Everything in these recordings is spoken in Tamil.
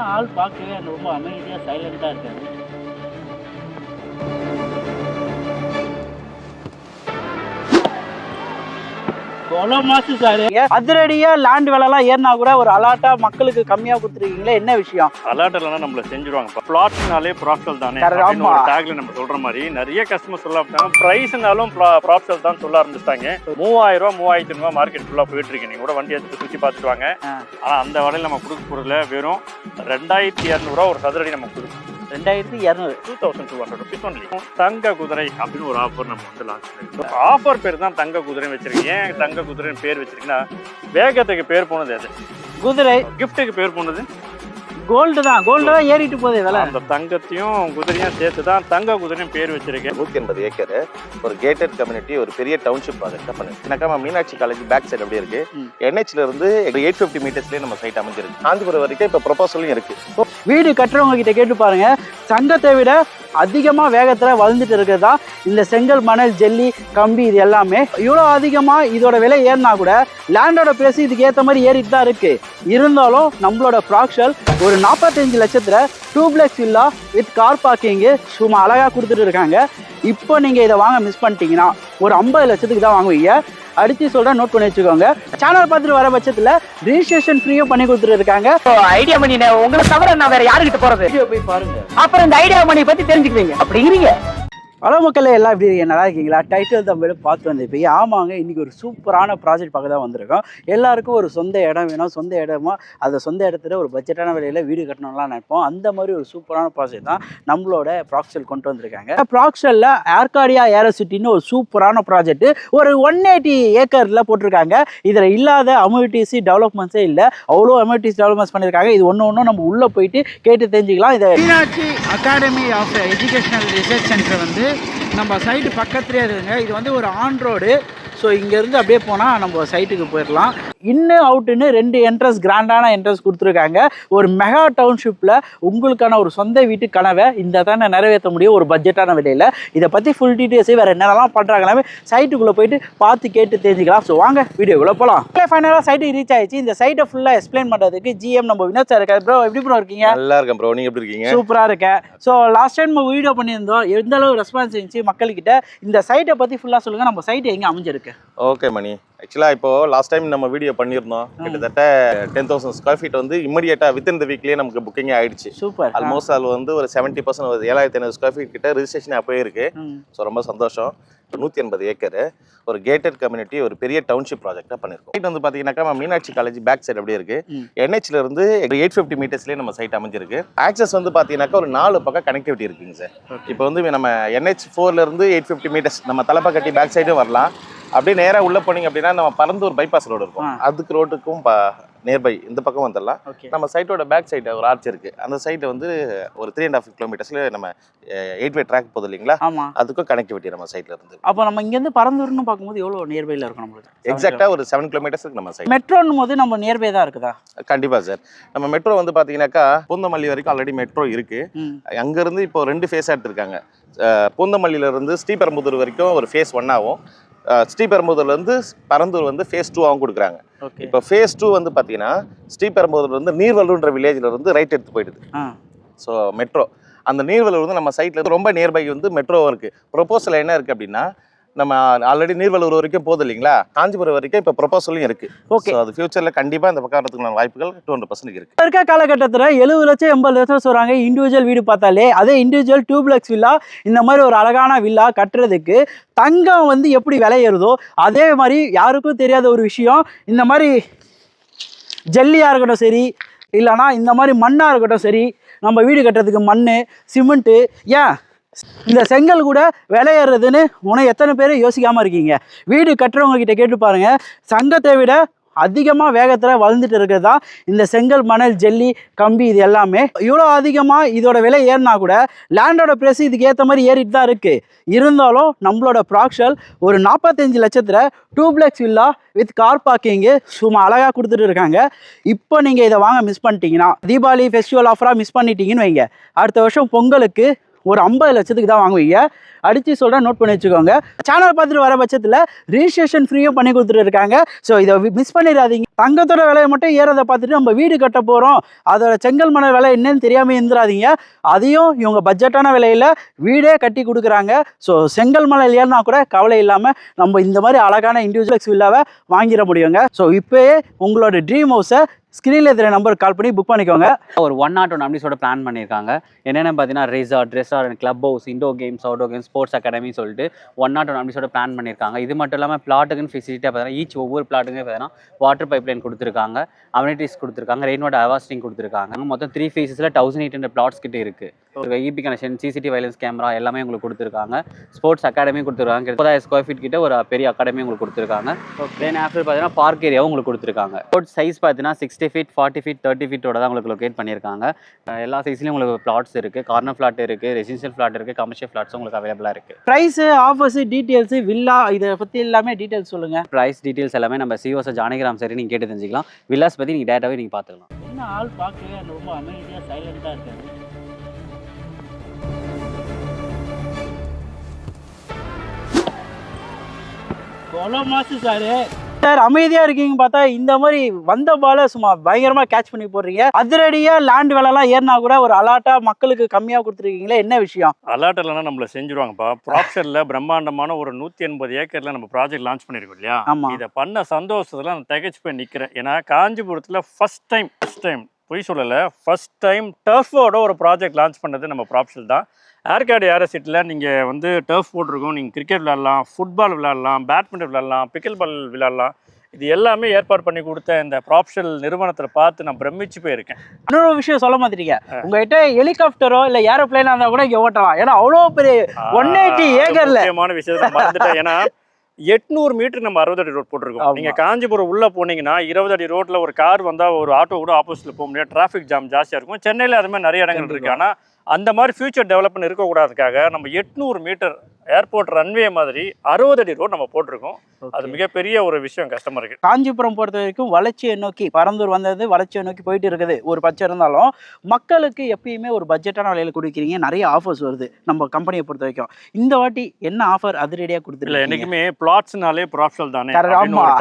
ஆள் பார்க்கவே ரொம்ப அமைதியாக சைலண்டாக இருக்காரு. அதிரடியா லேண்ட் விலைலாம் ஏறினா கூட ஒரு அலாட்டா மக்களுக்கு கம்மியா கொடுத்துருக்கீங்களே, என்ன விஷயம்? அலாட் இல்லைன்னா நம்மள செஞ்சுருவாங்க. பிளாட்னாலே ப்ராஃபிட்டல் தானே ஒரு டேக்ல நம்ம சொல்ற மாதிரி நிறைய கஸ்டமர் சொல்ல ஆரம்பிச்சாங்க. பிரைஸ்னாலும் ப்ராஃபிட்டல் தான் சொல்ல ஆரம்பிச்சிட்டாங்க. 3000 ரூபா 3500 ரூபா மார்க்கெட் ஃபுல்லா போயிட்டு இருக்கு. நீங்க கூட வண்டி எடுத்து சுற்றி பார்த்துட்டு வாங்க. ஆனா அந்த வலையில் நம்ம கொடுக்க போறதுல வெறும் 2200 ரூபா ஒரு சதுரடி நம்ம கொடுக்கணும். 2200 2200 rupees only. தங்க குதிரை அப்படின்னு ஒரு ஆஃபர் நம்ம வந்து லான்ச் பண்ணிருக்கோம். ஆஃபர் பேர் தான் தங்க குதிரை வச்சிருக்கீங்க. ஏன் தங்க குதிரைன்னு பேர் வச்சிருக்கீங்கன்னா, வேகத்துக்கு பேர் போனது அது, குதிரை கிஃப்ட்டுக்கு பேர் போனது கோல்டு தான். கோல்டு தான் ஏறிட்டு போதே வேலை. அந்த தங்கத்தையும் குதிரையும் சேர்த்து தான் தங்க குதிரையும் பேர் வச்சிருக்கேன். 180 ஏக்கர் ஒரு கேட்டட் கம்யூனிட்டி, ஒரு பெரிய டவுன்ஷிப் ப்ராஜெக்ட் பண்ணிருக்கோம். மீனாட்சி காலேஜ் பேக் சைடு அப்படியே இருக்கு. NHல இருந்து 850 மீட்டர்ஸ்லேயே நம்ம சைட் அமைஞ்சிருக்கு. காஞ்சிபுரம் வரைக்கும் இப்போ ப்ரொபோசலும் இருக்கு. வீடு கட்டுறவங்க கிட்ட கேட்டு பாருங்க, தங்கத்தை விட அதிகமாக வேகத்தில் வளர்ந்துட்டு இருக்கிறது தான் இந்த செங்கல், மணல், ஜல்லி, கம்பி, இது எல்லாமே. இவ்வளோ அதிகமாக இதோட விலை ஏறினா கூட லேண்டோட பேசி இதுக்கு ஏற்ற மாதிரி ஏறிட்டு தான் இருக்கு. இருந்தாலும் நம்மளோட ப்ராக்ஷல் ஒரு 45 லட்சத்தில் 2 வில்லா வித் கார் பார்க்கிங்கு சும்மா அழகாக கொடுத்துட்டு இருக்காங்க. இப்போ நீங்கள் இதை வாங்க மிஸ் பண்ணிட்டீங்கன்னா ஒரு 50 லட்சத்துக்கு தான் வாங்குவீங்க. அடிச்சு சொல்றேன், நோட் பண்ணி வச்சுக்கோங்க. சேனல் பார்த்துட்டு வர பட்சத்தில் ரிஜிஸ்ட்ரேஷன் ஃப்ரீயும் பண்ணி கொடுத்துட்டு இருக்காங்க. ஐடியா மணி உங்களை தவிர நான் வேற யாருக்கிட்ட போறது? போய் பாருங்க, அப்புறம் இந்த ஐடியா மணி பத்தி தெரிஞ்சுக்குவீங்க அப்படிங்கிறீங்க. ஹலோ மக்களே, எல்லாம் எப்படி இருக்கீங்க? நல்லா இருக்கீங்களா? டைட்டில் தமிழ் பார்த்து வந்திருப்பீங்க. ஆமாங்க, இன்றைக்கி ஒரு சூப்பரான ப்ராஜெக்ட் பார்க்க தான் வந்திருக்கோம். எல்லாருக்கும் ஒரு சொந்த இடம் வேணும். சொந்த இடமா அந்த சொந்த இடத்துல ஒரு பட்ஜெட்டான விலையில் வீடு கட்டணும்லாம் நினைப்போம். அந்த மாதிரி ஒரு சூப்பரான ப்ராஜெக்ட் தான் நம்மளோட ப்ராக்ஷல் கொண்டு வந்திருக்காங்க. ப்ராக்ஷலில் ஏர்காடியா ஏரோசிட்டின்னு ஒரு சூப்பரான ப்ராஜெக்ட் ஒரு 180 ஏக்கரில் போட்டிருக்காங்க. இதில் இல்லாத அம்யூனிட்டிஸ் டெவலப்மெண்ட்ஸே இல்லை. அவ்வளோ அம்யூனிட்டிஸ் டெவலப்மெண்ட்ஸ் பண்ணியிருக்காங்க. இது ஒன்று நம்ம உள்ளே போயிட்டு கேட்டு தெரிஞ்சுக்கலாம். இதை Meenakshi academy of educational research centre வந்து நம்ம சைட்டு பக்கத்துலேயே இருக்குங்க. இது வந்து ஒரு ஆன் ரோடு. ஸோ இங்கேருந்து அப்படியே போனால் நம்ம சைட்டுக்கு போயிடலாம். இன்னும் அவுட்டுன்னு 2 என்ட்ரன்ஸ், கிராண்டான என்ட்ரன்ஸ் கொடுத்துருக்காங்க. ஒரு மெகா டவுன்ஷிப்பில் உங்களுக்கான ஒரு சொந்த வீட்டு கனவை இந்த தானே நிறைவேற்ற முடியும் ஒரு பட்ஜெட்டான விலையில். இதை பற்றி ஃபுல் டீட்டெயில்ஸு வேறு என்னென்னலாம் பண்ணுறாங்களாமே சைட்டுக்குள்ளே போயிட்டு பார்த்து கேட்டு தெரிஞ்சுக்கலாம். ஸோ வாங்க வீடியோக்குள்ளே போகலாம். ஃபைனலாக சைட்டுக்கு ரீச் ஆயிடுச்சு. இந்த சைட்டை ஃபுல்லாக எக்ஸ்பிளைன் பண்ணுறதுக்கு GM நம்ம வினோத் சார் இருக்காரு. ப்ரோ, எப்படி ப்ரோ இருக்கீங்க? நல்லா இருக்கேன் ப்ரோ, நீங்கள் எப்படி இருக்கீங்க? சூப்பராக இருக்கேன். ஸோ லாஸ்ட் டைம் நம்ம வீடியோ பண்ணியிருந்தோம், எந்த அளவு ரெஸ்பான்ஸ் இருந்துச்சு மக்கள்கிட்ட? இந்த சைட்டை பற்றி ஃபுல்லாக சொல்லுங்கள். நம்ம சைட்டு எங்கே அமைஞ்சிருக்கு? ஓகே மணி, ஆக்சுவலாக இப்போ லாஸ்ட் டைம் நம்ம வீடியோ பண்ணியிருந்தோம். கிட்டத்தட்ட 10,000 ஸ்கொயர் ஃபீட் வந்து இம்மீடியட்டாக வித்தின் த வீக்லேயே நமக்கு புக்கிங் ஆயிடுச்சு. சூப்பர். ஆல்மோஸ்ட் அது வந்து ஒரு 70% 7,500 ஸ்கொயர் ஃபீட் கிட்ட ரிஜிஸ்ட்ரேஷன் அப்போயே இருக்கு. ஸோ ரொம்ப சந்தோஷம். 180 ஏக்கர் ஒரு கேட்டட் கம்யூனிட்டி, ஒரு பெரிய டவுன்ஷிப் ப்ராஜெக்டாக பண்ணியிருக்கோம். சைட் வந்து பார்த்தீங்கன்னாக்கா மீனாட்சி காலேஜ் பேக் சைடு அப்படியே இருக்கு. NHல இருந்து 850 மீட்டர்ஸ்லேயே நம்ம சைட் அமைஞ்சிருக்கு. ஆக்சஸ் வந்து பார்த்தீங்கன்னாக்கா ஒரு 4 பக்கம் கனெக்டிவிட்டி இருக்குங்க சார். இப்போ வந்து நம்ம NH4ல இருந்து 850 மீட்டர்ஸ் நம்ம தலப்பாக்கட்டி பேக் சைடும் வரலாம். அப்படியே நேராக உள்ள போனீங்க அப்படின்னா நம்ம பரந்தூர் பைபாஸ் ரோடு இருக்கும். அதுக்கு ரோட்டுக்கும் நியர்பை இந்த பக்கம் வந்துடலாம். நம்ம சைட்டோட பேக் சைடு ஒரு ஆர்ச் இருக்கு. அந்த சைட்டை வந்து ஒரு 3.5 கிலோமீட்டர்ஸ்ல நம்ம 8-வே ட்ராக் போகுது இல்லைங்களா, அதுக்கும் கனெக்டிவிட்டி நம்ம சைட்ல இருந்து. அப்போ நம்ம இங்கேருந்து பரந்தூர்னு பார்க்கும்போது எவ்வளோ நியர்பைல இருக்கும் நம்மளுக்கு? எக்ஸாக்டா ஒரு 7 கிலோமீட்டர்ஸ்க்கு நம்ம சைட். மெட்ரோன்னும் போது நம்ம நியர்பை தான் இருக்குதா? கண்டிப்பா சார். நம்ம மெட்ரோ வந்து பாத்தீங்கன்னாக்கா பூந்தமல்லி வரைக்கும் ஆல்ரெடி மெட்ரோ இருக்கு. அங்கிருந்து இப்போ 2 ஃபேஸ் எடுத்திருக்காங்க. பூந்தமல்லியில இருந்து ஸ்ரீபெரும்புதூர் வரைக்கும் ஒரு ஃபேஸ் 1 ஆகும். ஸ்ரீபெரும்புதூர்லேருந்து பரந்தூர் வந்து ஃபேஸ் 2 கொடுக்குறாங்க. இப்போ ஃபேஸ் 2 வந்து பார்த்தீங்கன்னா ஸ்ரீபெரும்புதூர்லேருந்து நீர்வலூர்ன்ற வில்லேஜில் இருந்து ரைட் எடுத்து போயிடுது. ஸோ மெட்ரோ அந்த நீர்வலூர் வந்து நம்ம சைட்டில் ரொம்ப நியர்பை வந்து மெட்ரோவும் இருக்குது. ப்ரொபோசல் என்ன இருக்குது அப்படின்னா, நம்ம ஆல்ரெடி நீர்வலூர் வரைக்கும் போகுது இல்லைங்களா, காஞ்சிபுரம் வரைக்கும் இப்போ ப்ரொபோசலும் இருக்கு. ஓகே, அது ஃபியூச்சரில் கண்டிப்பாக இந்த பக்கம் வரதுக்கான வாய்ப்புகள் 200% இருக்கு. இருக்க காலகட்டத்தில் 70 லட்சம் 80 லட்சம் சொல்கிறாங்க இண்டிவிஜுவல் வீடு பார்த்தாலே. அதே இண்டிவிஜுவல் 2 வில்லா, இந்த மாதிரி ஒரு அழகான வில்லா கட்டுறதுக்கு தங்கம் வந்து எப்படி விலை ஏறுதோ அதே மாதிரி யாருக்கும் தெரியாத ஒரு விஷயம், இந்த மாதிரி ஜல்லியாக இருக்கட்டும் சரி, இல்லைனா இந்த மாதிரி மண்ணாக இருக்கட்டும் சரி, நம்ம வீடு கட்டுறதுக்கு மண், சிமெண்ட்டு, ஏன் இந்த செங்கல் கூட விலையேறதுன்னு எத்தனை பேர் யோசிக்காமல் இருக்கீங்க? வீடு கட்டுறவங்க கிட்ட கேட்டு பாருங்க, சங்கத்தை விட அதிகமாக வேகத்தில் வளர்ந்துட்டு இருக்கிறது தான் இந்த செங்கல், மணல், ஜல்லி, கம்பி, இது எல்லாமே. இவ்வளோ அதிகமாக இதோட விலை ஏறினா கூட லேண்டோட ப்ரைஸ் இதுக்கு ஏற்ற மாதிரி ஏறிட்டு தான் இருக்குது. இருந்தாலும் நம்மளோட ப்ராக்ஷல் ஒரு 45 லட்சத்தில் 2 வில்லா வித் கார் பார்க்கிங்கு சும்மா அழகாக கொடுத்துட்டு இருக்காங்க. இப்போ நீங்கள் இதை வாங்க மிஸ் பண்ணிட்டீங்கன்னா, தீபாவளி ஃபெஸ்டிவல் ஆஃபராக மிஸ் பண்ணிட்டீங்கன்னு வைங்க, அடுத்த வருஷம் பொங்கலுக்கு ஒரு 50 லட்சத்துக்கு தான் வாங்குவீங்க. அடித்து சொல்கிறேன், நோட் பண்ணி வச்சுக்கோங்க. சேனல் பார்த்துட்டு வர பட்சத்தில் ரிஜிஸ்ட்ரேஷன் ஃப்ரீயும் பண்ணி கொடுத்துட்டு இருக்காங்க. ஸோ இதை மிஸ் பண்ணிடாதீங்க. தங்கத்தோட விலையை மட்டும் ஏறதை பார்த்துட்டு நம்ம வீடு கட்ட போகிறோம், அதோட செங்கல் மணல் விலை என்னன்னு தெரியாமல் இருந்துடாதீங்க. அதையும் இவங்க பட்ஜெட்டான விலையில் வீடே கட்டி கொடுக்குறாங்க. ஸோ செங்கல் மணல் ஏறினா கூட கவலை இல்லாமல் நம்ம இந்த மாதிரி அழகான இண்டிவிஜுவல்ஸ் வில்லாவை வாங்கிட முடியுங்க. ஸோ இப்போயே உங்களோட ட்ரீம் ஹவுஸை ஸ்க்ரீனில் இருக்கிற நம்பருக்கு கால் பண்ணி புக் பண்ணிக்கோங்க. ஒரு 101 அம்னிஸோட பிளான் பண்ணியிருக்காங்க. என்னென்ன பார்த்தீங்கன்னா resort, club house, indoor games, outdoor games, sports academy சொல்லிட்டு 101 அம்னிஸோட பிளான் பண்ணியிருக்காங்க. இது மட்டும் இல்லாமல் பிளாட்டுக்குன்னு ஃபெசிலிட்டியாக பார்த்தீங்கன்னா ஒவ்வொரு பிளாட்டுக்குமே பார்த்தீங்கன்னா வாட்டர் பைப் லைன் கொடுத்துருக்காங்க, அம்யூனிட்டிஸ் கொடுத்துருக்காங்க, ரெயின் வாட்டர் ஹார்வெஸ்டிங் கொடுத்துருக்காங்க. மொத்தம் 3 ஃபேஸஸில் 1800 பிளாட்ஸ் கிட்ட இருக்குது. EB connection, CCTV violence camera எல்லாமே உங்களுக்கு கொடுத்துருக்காங்க. ஸ்போர்ட்ஸ் அகாடமி கொடுத்துருக்காங்க. 30,000 ஸ்கொயர் ஃபீட் கிட்ட ஒரு பெரிய அகாடமி உங்களுக்கு கொடுத்துருக்காங்க. தென் ஆஃப்டர் பார்த்தீங்கன்னா பார்க் ஏரியாவும் உங்களுக்கு கொடுத்துருக்காங்க. ஸ்போர்ட்ஸ் சைஸ் பார்த்தீங்கன்னா 60 ஃபீட், 40 ஃபீட், 30 ஃபீட்டோட தான் உங்களுக்கு லொக்கேட் பண்ணியிருக்காங்க. எல்லா சைஸ்லையும் உங்களுக்கு பிளாட்ஸ் இருக்குது. கார்னர் ஃப்ளாட் இருக்குது, ரெசிடென்ஷியல் ஃப்ளாட் இருக்குது, கமர்ஷியல் ஃப்ளாட்ஸும் உங்களுக்கு அவைலபிளாக இருக்குது. ப்ரைஸு, ஆஃபர்ஸு, டீட்டெயில்ஸு, வில்லா இதை பற்றி எல்லாமே டீட்டெயில்ஸ் சொல்லுங்கள். ப்ரைஸ் டீட்டெயில்ஸ் எல்லாமே நம்ம சிஓஎஸ் ஜானகிராம் சரி நீங்கள் கேட்டு தெரிஞ்சுக்கலாம். வில்லாஸ் பற்றி நீங்கள் டேட்டாவே நீங்கள் பார்த்துக்கலாம். என்ன ஆள் பார்க்கவே ரொம்ப அமைதியாக சைலண்ட்டாக இருக்காரு. சார் அமைதியாக இருக்கீங்க பார்த்தா இந்த மாதிரி வந்த பால சும்மா பயங்கரமாக கேட்ச் பண்ணி போடுறீங்க. அதிரடியாக லேண்ட் விலைலாம் ஏறினா கூட ஒரு அலாட்டாக மக்களுக்கு கம்மியாக கொடுத்துருக்கீங்களே, என்ன விஷயம்? அலாட் இல்லைன்னா நம்மளை செஞ்சுருவாங்கப்பா. ப்ராப்ஷரில் பிரம்மாண்டமான ஒரு 180 ஏக்கரில் நம்ம ப்ராஜெக்ட் லான்ச் பண்ணியிருக்கோம் இல்லையா? ஆமாம். இதை பண்ண சந்தோஷத்தில் நான் திகைச்சு போய் நிற்கிறேன். ஏன்னா காஞ்சிபுரத்தில் ஃபஸ்ட் டைம் பொய் சொல்லலை, ஃபஸ்ட் டைம் டர்ஃபோட ஒரு ப்ராஜெக்ட் லான்ச் பண்ணது நம்ம ப்ராப்ஷல் தான். ஏர்கார்டு ஏரசிட்டில் நீங்கள் வந்து டர்ஃப் போட்டிருக்கோம். நீங்கள் கிரிக்கெட் விளையாடலாம், ஃபுட்பால் விளையாடலாம், பேட்மிண்டன் விளையாடலாம், பிக்கில் பால் விளையாடலாம். இது எல்லாமே ஏற்பாடு பண்ணி கொடுத்த இந்த ப்ராப்ஷல் நிறுவனத்தில் பார்த்து நான் பிரமிச்சு போயிருக்கேன். இன்னொரு விஷயம் சொல்ல மாட்டீங்க, உங்ககிட்ட ஹெலிகாப்டரோ இல்லை ஏரோப்ளைனாக இருந்தால் கூட இங்கே ஓட்டலாம். ஏன்னா அவ்வளோ பெரிய 180 ஏக்கரில் முக்கியமான விஷயத்தை மறந்துட்டேன். ஏன்னா 800 மீட்டர் நம்ம 60 அடி ரோட் போட்டிருக்கோம். நீங்க காஞ்சிபுரம் உள்ள போனீங்கன்னா 20 அடி ரோட்ல ஒரு கார் வந்தா ஒரு ஆட்டோ கூட ஆப்போசிட்ல போக முடியாது. டிராஃபிக் ஜாம் ஜாஸ்தியா இருக்கும். சென்னையில அது மாதிரி நிறைய இடங்கள் இருக்கு. ஆனா அந்த மாதிரி ஃபியூச்சர் டெவலப்மெண்ட் இருக்கக்கூடாதுக்காக நம்ம 800 மீட்டர் ஏர்போர்ட் ரன்வே மாதிரி 60 அடி ரோட் நம்ம போட்டிருக்கோம். அது மிகப்பெரிய ஒரு விஷயம் கஸ்டமருக்கு. காஞ்சிபுரம் பொறுத்த வரைக்கும் வளர்ச்சியை நோக்கி, பரந்தூர் வந்தது வளர்ச்சியை நோக்கி போயிட்டு இருக்குது. ஒரு பட்சம் இருந்தாலும் மக்களுக்கு எப்பயுமே ஒரு பட்ஜெட்டான விலையில கொடுக்குறீங்க. நிறைய ஆஃபர்ஸ் வருது நம்ம கம்பெனியை பொறுத்த வரைக்கும். இந்த வாட்டி என்ன ஆஃபர் அதிரடியாக கொடுத்துருக்கீங்க? என்னைக்குமே பிளாட்ஸ்னாலே ப்ராப்ஷல் தானே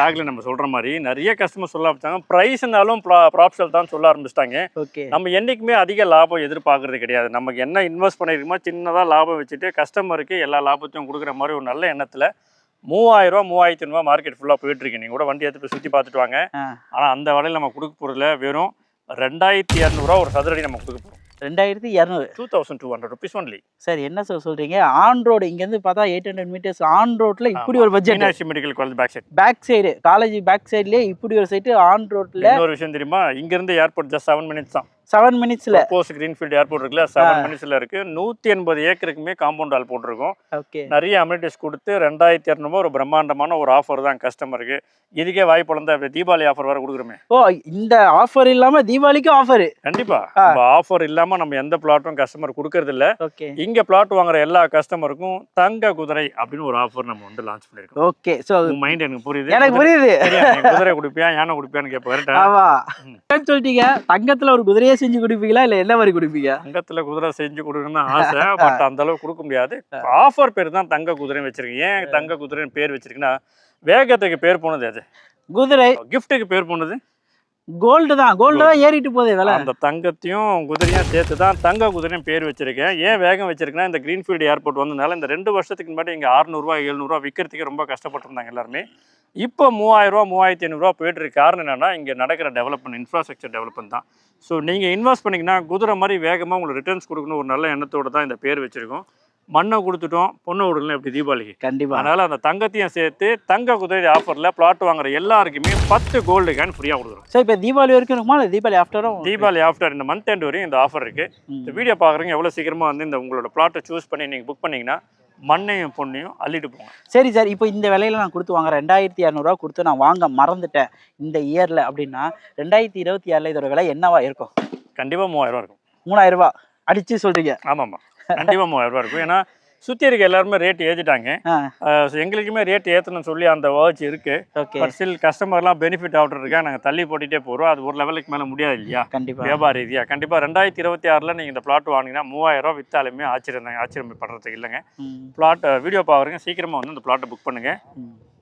டேக்ல நம்ம சொல்ற மாதிரி நிறைய கஸ்டமர் சொல்ல ஆரம்பிச்சாங்க. பிரைஸ்னாலும் ப்ராப்ஷல் தான் சொல்ல ஆரம்பிச்சிட்டாங்க. நம்ம என்னைக்குமே அதிக லாபம் எதிர்பார்க்கறது கிடையாது. நமக்கு என்ன இன்வெஸ்ட் பண்ணிருக்கோமோ சின்னதாக லாபம் வச்சுட்டு கஸ்டமருக்கு எல்லா லாபத்தையும் கொடுக்குற மாதிரி ஒரு நல்ல எண்ணத்தில் 3000 ரூபா 3500 மார்க்கெட் ஃபுல்லாக போயிட்டு இருக்கு. நீங்கள் கூட வண்டி எடுத்து போய் சுற்றி பார்த்துட்டு வாங்க. ஆனால் அந்த வலையில் நம்ம கொடுக்க போகிறதுல வெறும் 2200 ஒரு சதுரடி நம்ம கொடுக்க போகிறோம். 2200 2200 rupees only. சார் என்ன சார் சொல்றீங்க? ஆன் ரோடு இங்கேருந்து பார்த்தா 800 மீட்டர்ஸ் ஆன் ரோட்ல இப்படி ஒரு budget. Meenakshi medical college back side college back சைட்லேயே இப்படி ஒரு சைட்டு ஆன் ரோட்ல. இன்னொரு விஷயம் தெரியுமா? இங்கேருந்து ஏர்போர்ட் ஜஸ்ட் 7 மினிட்ஸ் தான். 7 மினிட்ஸ்ல போஸ்ட் கிரீன்ஃபீல்ட் ஏர்போர்ட் இருக்குல்ல, 7 மினிட்ஸ்ல இருக்கு. 180 ஏக்கருக்குமே காம்பவுண்ட் வால் போட்டிருக்கோம். நிறைய அம்யூனிட்டிஸ் கொடுத்து 2200 ஒரு பிரம்மாண்டமான ஒரு ஆஃபர் தான் கஸ்டமருக்கு. இதுக்கே வாய்ப்பு வளர்ந்த தீபாவளி ஆஃபர் வேற கொடுக்குறோமே. ஓ, இந்த ஆஃபர் இல்லாம தீபாவளிக்கு ஆஃபர்? கண்டிப்பா. ஆஃபர் இல்லாம நம்ம எந்த பிளாட்டும் கஸ்டமர் கொடுக்கறது இல்ல. இங்க பிளாட் வாங்குற எல்லா கஸ்டமருக்கும் தங்க குதிரை அப்படின்னு ஒரு ஆஃபர் நம்ம வந்து லான்ச் பண்ணிருக்கோம். ஓகே, சோ மைண்ட் எனக்கு புரியுது. எனக்கு புரியுது. குதிரை குடிப்பியா யானை குடிப்பியான்னு கேட்பாரு. ஆமா சொல்லிட்டீங்க. தங்கத்துல ஒரு குதிரையை செஞ்சு குடிப்பீங்களா இல்ல என்ன மாதிரி குடிப்பீங்க? தங்கத்துல குதிரை செஞ்சு கொடுக்கணும்னு ஆசை, பட் அந்த அளவுக்கு கொடுக்க முடியாது. ஆஃபர் பேர் தான் தங்க குதிரைன்னு வச்சிருக்கேன். ஏன் தங்க குதிரைன்னு பேர் வச்சிருக்கீங்கன்னா, வேகத்துக்கு பேர் போனது அது குதிரை, கிஃப்ட்டுக்கு பேர் போனது கோல்டு தான். கோல்டு தான் ஏறிட்டு போகுது விலை. அந்த தங்கத்தையும் குதிரையும் சேர்த்து தான் தங்க குதிரையும் பேர் வச்சிருக்கேன். ஏன் வேகம் வச்சிருக்கேன்னா, இந்த கிரீன்ஃபீல்டு ஏர்போர்ட் வந்ததுனால இந்த 2 வருஷத்துக்கு முன்னாடி இங்கே 600 ரூபா 700 ரூபா விற்கிறதுக்கு ரொம்ப கஷ்டப்பட்டிருந்தாங்க எல்லாருமே. இப்போ 3000 ரூபா 3500 ரூபா போயிட்டு இருக்கு. காரணம் என்னன்னா, இங்கே நடக்கிற டெவலப்மெண்ட், இன்ஃப்ராஸ்ட்ரக்சர் டெவலப்மெண்ட் தான். ஸோ நீங்கள் இன்வெஸ்ட் பண்ணிங்கன்னா குதிரை மாதிரி வேகமாக உங்களுக்கு ரிட்டர்ன்ஸ் கொடுக்கணும் ஒரு நல்ல எண்ணத்தோடு தான் இந்த பேர் வச்சிருக்கோம். மண்ணை கொடுத்துட்டோம், பொண்ணை விடலாம் எப்படி தீபாவளிக்கு. கண்டிப்பாக. அதனால் அந்த தங்கத்தையும் சேர்த்து தங்க குதிரை ஆஃபரில் பிளாட் வாங்குற எல்லாருக்குமே 10 கோல்டு கேன் ஃப்ரீயாக கொடுக்குறோம். சார் இப்போ தீபாவளி வரைக்கும் இருக்குமா இல்லை தீபாவளி ஆஃப்டரும்? தீபாவளி ஆஃப்டர் இந்த மந்த் எண்ட் வரையும் இந்த ஆஃபர் இருக்குது. இந்த வீடியோ பார்க்குறவங்க எவ்வளோ சீக்கிரமாக வந்து இந்த உங்களோட பிளாட்டை சூஸ் பண்ணி நீங்கள் புக் பண்ணிங்கன்னா மண்ணையும் பொண்ணையும் அள்ளிட்டு போங்க. சரி சார், இப்போ இந்த விலையில நான் கொடுத்து வாங்குறேன். 2200 ரூபா கொடுத்து நான் வாங்க மறந்துட்டேன் இந்த இயரில் அப்படின்னா 2026 இதோட விலை என்னவா இருக்கும்? கண்டிப்பாக 3000 ரூபா இருக்கும். 3000 ரூபா அடிச்சு சொல்றீங்க? ஆமாம்மா, கண்டிப்பாக 3000 ரூபா இருக்கும். ஏன்னா சுற்றி இருக்க எல்லாருமே ரேட் ஏற்றிட்டாங்க. எங்களுக்குமே ரேட் ஏற்றணும்னு சொல்லி அந்த வேர்ட்ஸ் இருக்கு. ஓகே. பட் ஸ்டில் கஸ்டமர்லாம் பெனிஃபிட் ஆகிட்டு இருக்கா, நாங்கள் தள்ளி போட்டுகிட்டே போகிறோம். அது ஒரு லெவலுக்கு மேலே முடியாது இல்லையா கண்டிப்பா வியாபார ரீதியாக. கண்டிப்பாக 2026 நீங்கள் இந்த பிளாட் வாங்கினீங்கன்னா 3000 ரூபா விற்றாலுமே ஆச்சரியம் படுறதுக்கு இல்லைங்க. பிளாட் வீடியோ பார்க்குறீங்க, சீக்கிரமாக வந்து இந்த பிளாட்டை புக் பண்ணுங்கள்.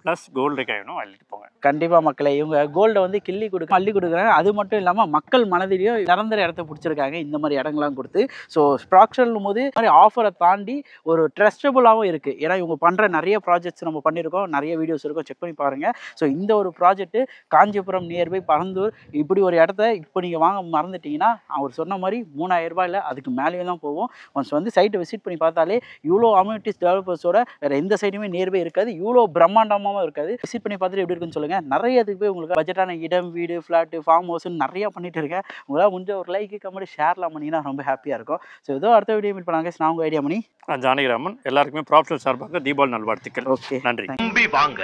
ப்ளஸ் கோல்டு கையணும் அள்ளிட்டு போங்க. கண்டிப்பா மக்களே, இவங்க கோல்டை வந்து கிள்ளி கொடுக்க அள்ளி கொடுக்குறாங்க. அது மட்டும் இல்லாமல் மக்கள் மனதிலையும் நிரந்தர இடத்த பிடிச்சிருக்காங்க இந்த மாதிரி இடங்கள்லாம் கொடுத்து. ஸோ ப்ராக்ஷன் போது மாதிரி ஆஃபரை தாண்டி ஒரு ட்ரஸ்டபுளாகவும் இருக்குது. ஏன்னா இவங்க பண்ணுற நிறைய ப்ராஜெக்ட்ஸ் நம்ம பண்ணியிருக்கோம், நிறைய வீடியோஸ் இருக்கும், செக் பண்ணி பாருங்கள். ஸோ இந்த ஒரு ப்ராஜெக்ட்டு காஞ்சிபுரம் நியர்பை பரந்தூர் இப்படி ஒரு இடத்த இப்போ நீங்கள் வாங்க மறந்துட்டிங்கன்னா அவர் சொன்ன மாதிரி 3000 ரூபாய் இல்லை அதுக்கு மேலேயும் தான் போவோம். ஒன்ஸ் வந்து சைட்டை விசிட் பண்ணி பார்த்தாலே இவ்வளோ அம்யூனிட்டிஸ் டெவலப்பர்ஸோட வேறு எந்த சைடுமே நியர்பை இருக்காது, இவ்வளோ பிரம்மாண்டமாக இருக்காது. விசிட் பண்ணி பார்த்துட்டு எப்படி இருக்குன்னு சொல்லுங்க. நிறைய இதுக்கு போய் உங்களுக்கு பட்ஜெட்டான இடம், வீடு, ஃபிளாட், ஃபார்ம் ஹவுஸ் நிறைய பண்ணிட்டு இருக்கேன். உங்களால் முடிஞ்ச ஒரு லைக் கமெண்ட் ஷேர்லாம் பண்ணிங்கன்னா ரொம்ப ஹாப்பியாக இருக்கும். ஸோ ஏதோ அடுத்த வீடியோ மீட் பண்ணாங்க. நான் உங்கள் ஐடியா மணி, ஜானகிராமன். எல்லாருக்குமே ப்ராப்ஷல் சார்பாக தீபாவளி நல்வாழ்த்துக்கள். ஓகே, நன்றி. வாங்க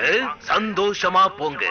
சந்தோஷமா போங்க.